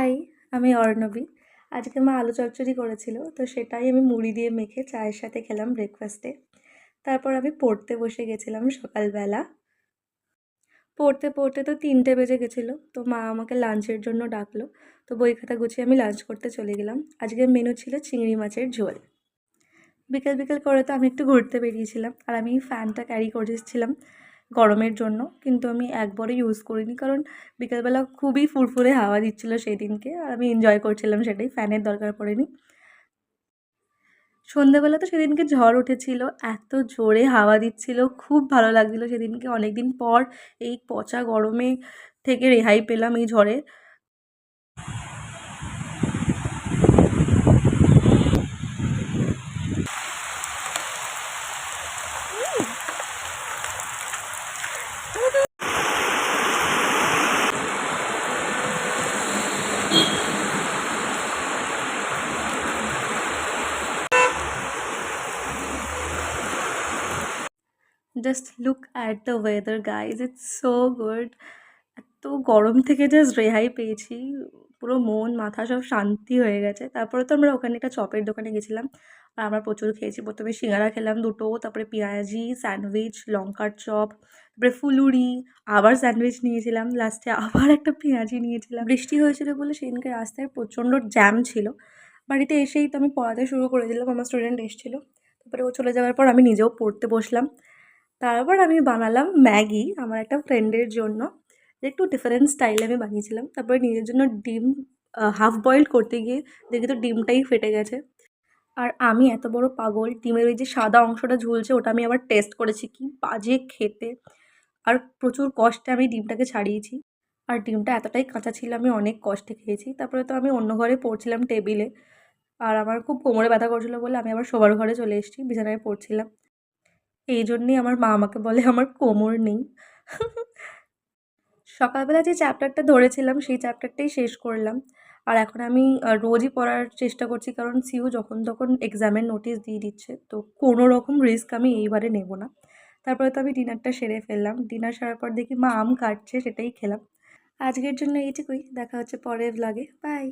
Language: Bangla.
হাই, আমি অর্ণবী। আজকে মা আলু চচ্চড়ি করেছিল, তো সেটাই আমি মুড়ি দিয়ে মেখে চায়ের সাথে খেলাম ব্রেকফাস্টে। তারপর আমি পড়তে বসে গেছিলাম সকালবেলা। পড়তে পড়তে তো 3টে বেজে গেছিলো, তো মা আমাকে লাঞ্চের জন্য ডাকলো। তো বই খাতা গুছিয়ে আমি লাঞ্চ করতে চলে গেলাম। আজকের মেনু ছিল চিংড়ি মাছের ঝোল। বিকেল বিকেল করে তো আমি একটু ঘুরতে বেরিয়েছিলাম, আর আমি ফ্যানটা ক্যারি করেছিলাম গরমের জন্য, কিন্তু আমি একবারও ইউজ করিনি, কারণ বিকেলবেলা খুবই ফুরফুরে হাওয়া দিচ্ছিলো সেই দিনকে, আর আমি এনজয় করছিলাম সেটাই, ফ্যানের দরকার পড়েনি। সন্ধ্যেবেলা তো সেদিনকে ঝড় উঠেছিল, এত জোরে হাওয়া দিচ্ছিল, খুব ভালো লাগছিলো সেদিনকে। অনেকদিন পর এই পচা গরমে থেকে রেহাই পেলাম এই ঝড়ে। Just look at the weather guys, it's so good. এত গরম থেকে জাস্ট রেহাই পেয়েছি, পুরো মন মাথা সব শান্তি হয়ে গেছে। তারপরে তো আমরা ওখানে একটা চপের দোকানে গেছিলাম, আর আমরা প্রচুর খেয়েছি। প্রথমে সিঙ্গারা খেলাম দুটো, তারপরে পেঁয়াজি, স্যান্ডউইচ, লঙ্কার চপ, তারপরে ফুলুরি, আবার স্যান্ডউইচ নিয়েছিলাম, লাস্টে আবার একটা পেঁয়াজি নিয়েছিলাম। বৃষ্টি হয়েছিল বলে সেদিনকে রাস্তায় প্রচণ্ড জ্যাম ছিল। বাড়িতে এসেই তো আমি পড়াতে শুরু করে দিলাম, আমার স্টুডেন্ট এসেছিলো। তারপরে ও চলে যাওয়ার পর আমি নিজেও পড়তে বসলাম। তারপর আমি বানালাম ম্যাগি আমার একটা ফ্রেন্ডের জন্য, যে একটু ডিফারেন্ট স্টাইলে আমি বানিয়েছিলাম। তারপরে নিজের জন্য ডিম হাফ বয়েল করতে গিয়ে দেখি তো ডিমটাই ফেটে গেছে। আর আমি এত বড় পাগল, ডিমের ওই যে সাদা অংশটা ঝুলছে ওটা আমি আবার টেস্ট করেছি, কি বাজে খেতে। আর প্রচুর কষ্টে আমি ডিমটাকে ছাড়িয়েছি, আর ডিমটা এতটাই কাঁচা ছিল, আমি অনেক কষ্টে খেয়েছি। তারপরে তো আমি অন্য ঘরে পড়ছিলাম টেবিলে, আর আমার খুব কোমরে ব্যথা করছিলো বলে আমি আবার শোবার ঘরে চলে এসেছি, বিছানায় পড়ছিলাম। এই জন্যেই আমার মা আমাকে বলে আমার কোমর নেই। সকালবেলা যে চ্যাপ্টারটা ধরেছিলাম সেই চ্যাপ্টারটাই শেষ করলাম। আর এখন আমি রোজই পড়ার চেষ্টা করছি, কারণ সিইউ যখন তখন এক্সামের নোটিশ দিয়ে দিচ্ছে, তো কোনো রকম রিস্ক আমি এইবারে নেব না। তারপরে তো আমি ডিনারটা সেরে ফেললাম। ডিনার সারার পর দেখি মা আম কাটছে, সেটাই খেলাম। আজকের জন্য এইটুকুই, দেখা হচ্ছে পরের ভ্লগে। বাই।